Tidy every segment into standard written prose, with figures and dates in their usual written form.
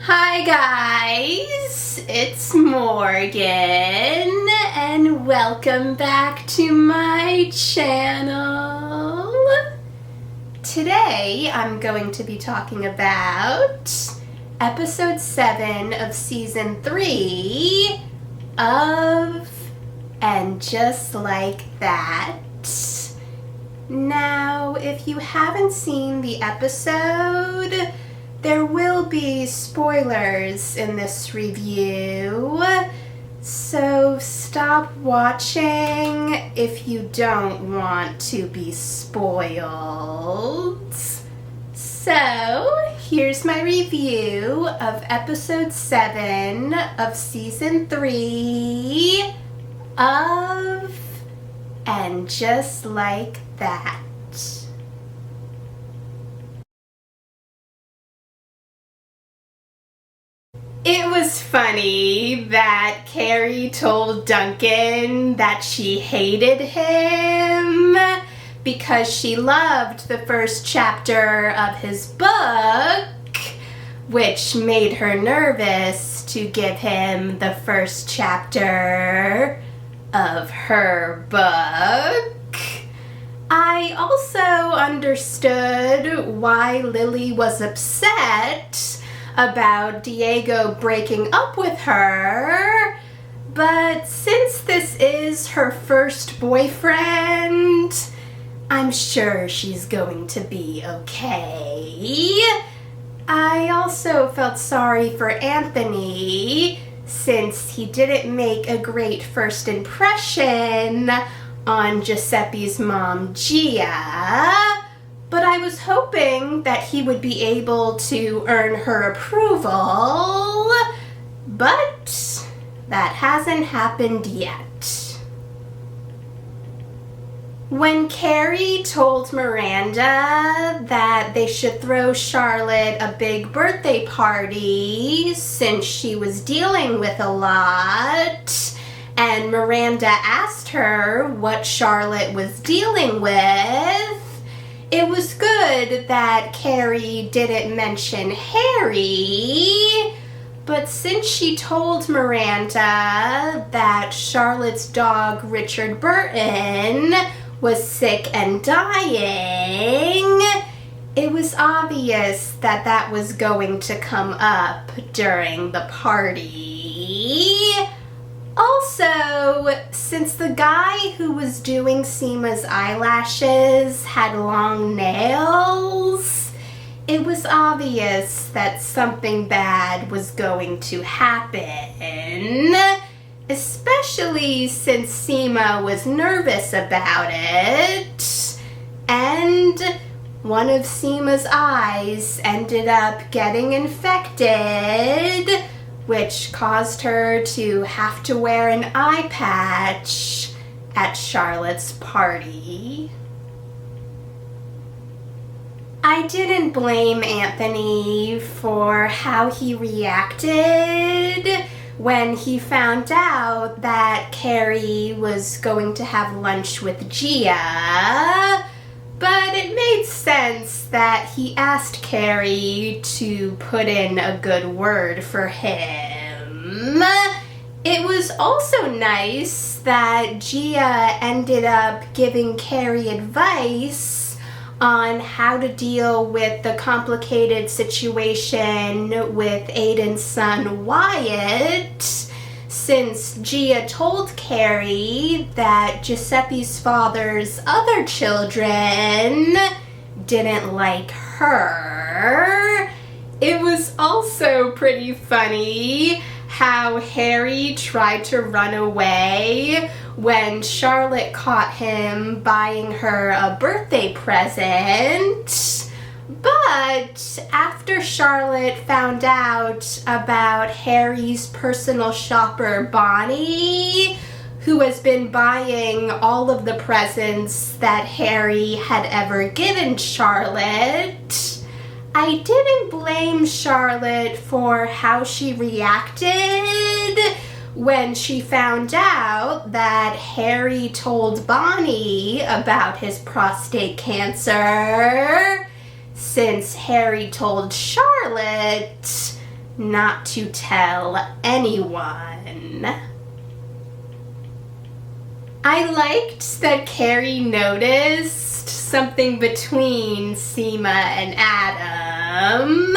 Hi guys, it's Morgan and welcome back to my channel. Today I'm going to be talking about episode 7 of season 3 of And Just Like That. Now, if you haven't seen the episode, there will be spoilers in this review, so stop watching if you don't want to be spoiled. So, here's my review of episode 7 of season 3 of And Just Like That. It was funny that Carrie told Duncan that she hated him because she loved the first chapter of his book, which made her nervous to give him the first chapter of her book. I also understood why Lily was upset about Diego breaking up with her, but since this is her first boyfriend, I'm sure she's going to be okay. I also felt sorry for Anthony since he didn't make a great first impression on Giuseppe's mom, Gia. But I was hoping that he would be able to earn her approval, but that hasn't happened yet. When Carrie told Miranda that they should throw Charlotte a big birthday party since she was dealing with a lot, and Miranda asked her what Charlotte was dealing with, it was good that Carrie didn't mention Harry, but since she told Miranda that Charlotte's dog Richard Burton was sick and dying, it was obvious that that was going to come up during the party. Also, since the guy who was doing Seema's eyelashes had long nails, it was obvious that something bad was going to happen, especially since Seema was nervous about it, and one of Seema's eyes ended up getting infected, which caused her to have to wear an eye patch at Charlotte's party. I didn't blame Anthony for how he reacted when he found out that Carrie was going to have lunch with Gia, but it made sense that he asked Carrie to put in a good word for him. It was also nice that Gia ended up giving Carrie advice on how to deal with the complicated situation with Aiden's son Wyatt, since Gia told Carrie that Giuseppe's father's other children didn't like her. It was also pretty funny how Harry tried to run away when Charlotte caught him buying her a birthday present. But after Charlotte found out about Harry's personal shopper, Bonnie, who has been buying all of the presents that Harry had ever given Charlotte, I didn't blame Charlotte for how she reacted when she found out that Harry told Bonnie about his prostate cancer, since Harry told Charlotte not to tell anyone. I liked that Carrie noticed something between Seema and Adam.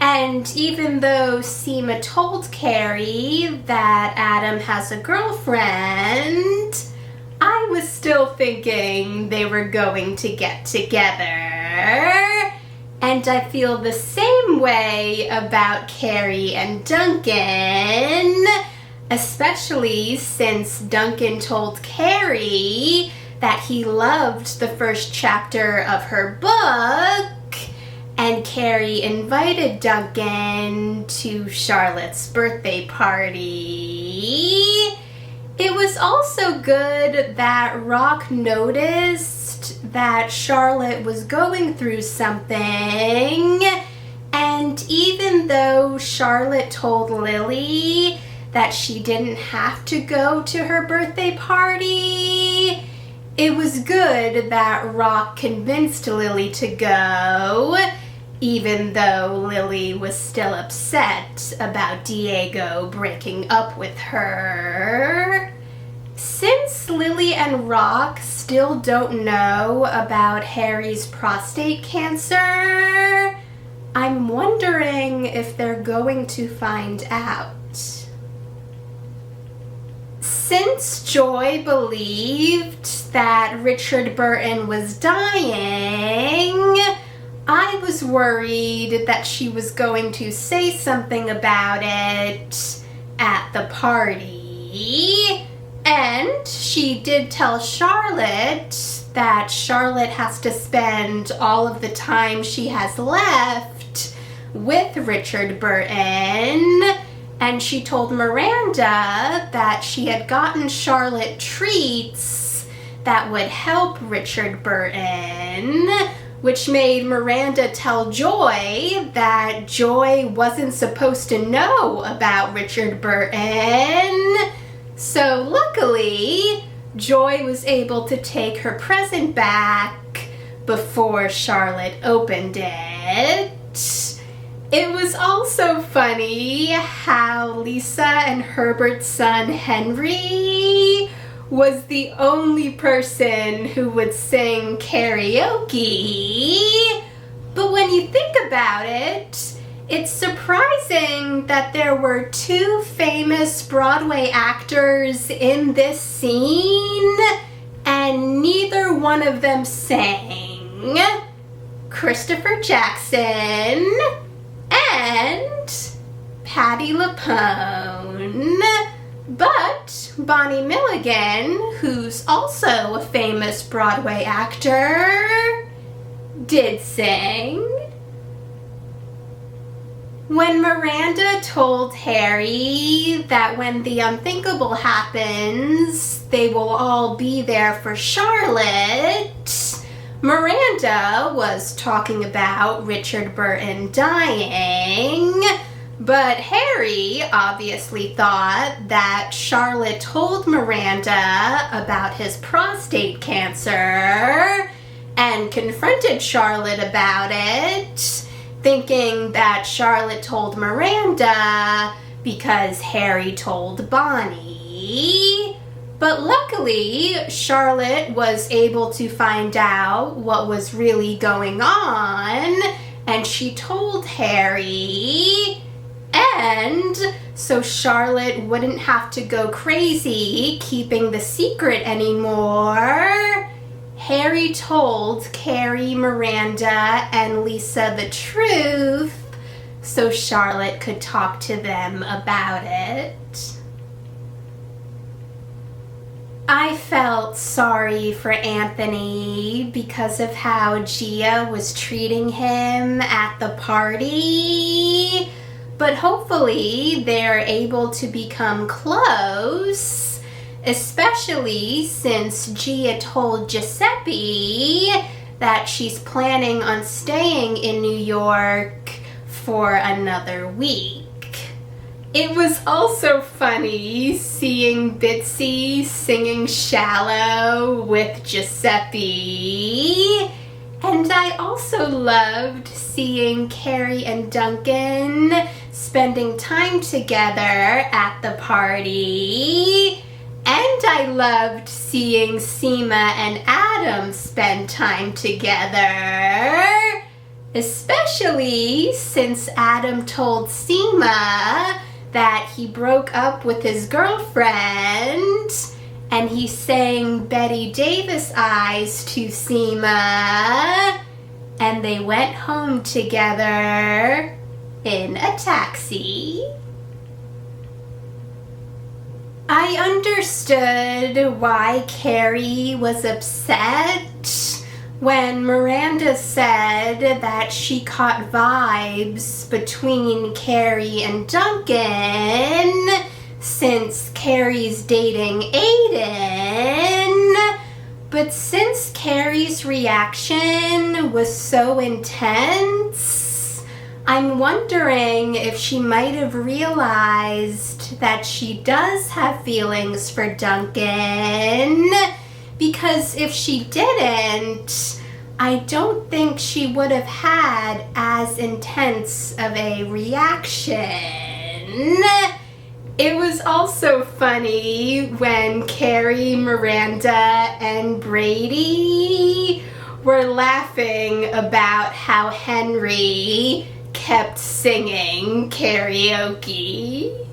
And even though Seema told Carrie that Adam has a girlfriend, I was still thinking they were going to get together. And I feel the same way about Carrie and Duncan, especially since Duncan told Carrie that he loved the first chapter of her book, and Carrie invited Duncan to Charlotte's birthday party. It was also good that Rock noticed that Charlotte was going through something, and even though Charlotte told Lily that she didn't have to go to her birthday party, it was good that Rock convinced Lily to go, even though Lily was still upset about Diego breaking up with her. Since Lily and Rock still don't know about Harry's prostate cancer, I'm wondering if they're going to find out. Since Joy believed that Richard Burton was dying, I was worried that she was going to say something about it at the party. And she did tell Charlotte that Charlotte has to spend all of the time she has left with Richard Burton. And she told Miranda that she had gotten Charlotte treats that would help Richard Burton, which made Miranda tell Joy that Joy wasn't supposed to know about Richard Burton. So luckily, Joy was able to take her present back before Charlotte opened it. It was also funny how Lisa and Herbert's son Henry was the only person who would sing karaoke. But when you think about it, it's surprising that there were two famous Broadway actors in this scene and neither one of them sang. Christopher Jackson and Patti LuPone. But Bonnie Milligan, who's also a famous Broadway actor, did sing. When Miranda told Harry that when the unthinkable happens, they will all be there for Charlotte, Miranda was talking about Richard Burton dying, but Harry obviously thought that Charlotte told Miranda about his prostate cancer and confronted Charlotte about it, thinking that Charlotte told Miranda because Harry told Bonnie. But luckily, Charlotte was able to find out what was really going on, and she told Harry, and so Charlotte wouldn't have to go crazy keeping the secret anymore, Harry told Carrie, Miranda, and Lisa the truth so Charlotte could talk to them about it. I felt sorry for Anthony because of how Gia was treating him at the party, but hopefully they're able to become close, especially since Gia told Giuseppe that she's planning on staying in New York for another week. It was also funny seeing Bitsy singing Shallow with Giuseppe, and I also loved seeing Carrie and Duncan spending time together at the party. And I loved seeing Seema and Adam spend time together. Especially since Adam told Seema that he broke up with his girlfriend, and he sang Betty Davis Eyes to Seema, and they went home together in a taxi. I understood why Carrie was upset when Miranda said that she caught vibes between Carrie and Duncan since Carrie's dating Aiden. But since Carrie's reaction was so intense, I'm wondering if she might have realized that she does have feelings for Duncan. Because if she didn't, I don't think she would have had as intense of a reaction. It was also funny when Carrie, Miranda, and Brady were laughing about how Henry kept singing karaoke.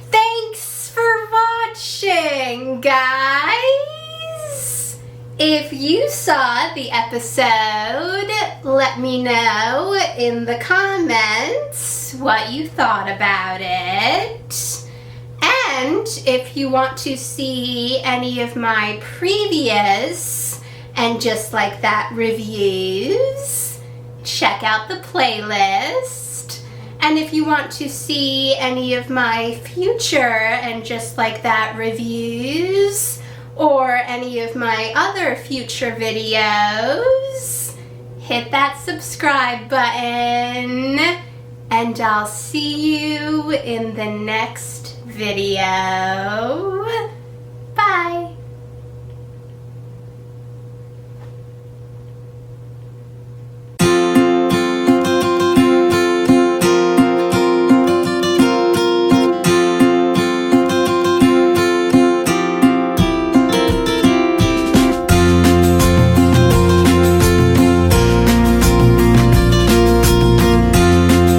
Thanks for watching, guys! If you saw the episode, let me know in the comments what you thought about it. And if you want to see any of my previous and Just Like That reviews, check out the playlist. And if you want to see any of my future and Just Like That reviews, or any of my other future videos, hit that subscribe button, and I'll see you in the next video.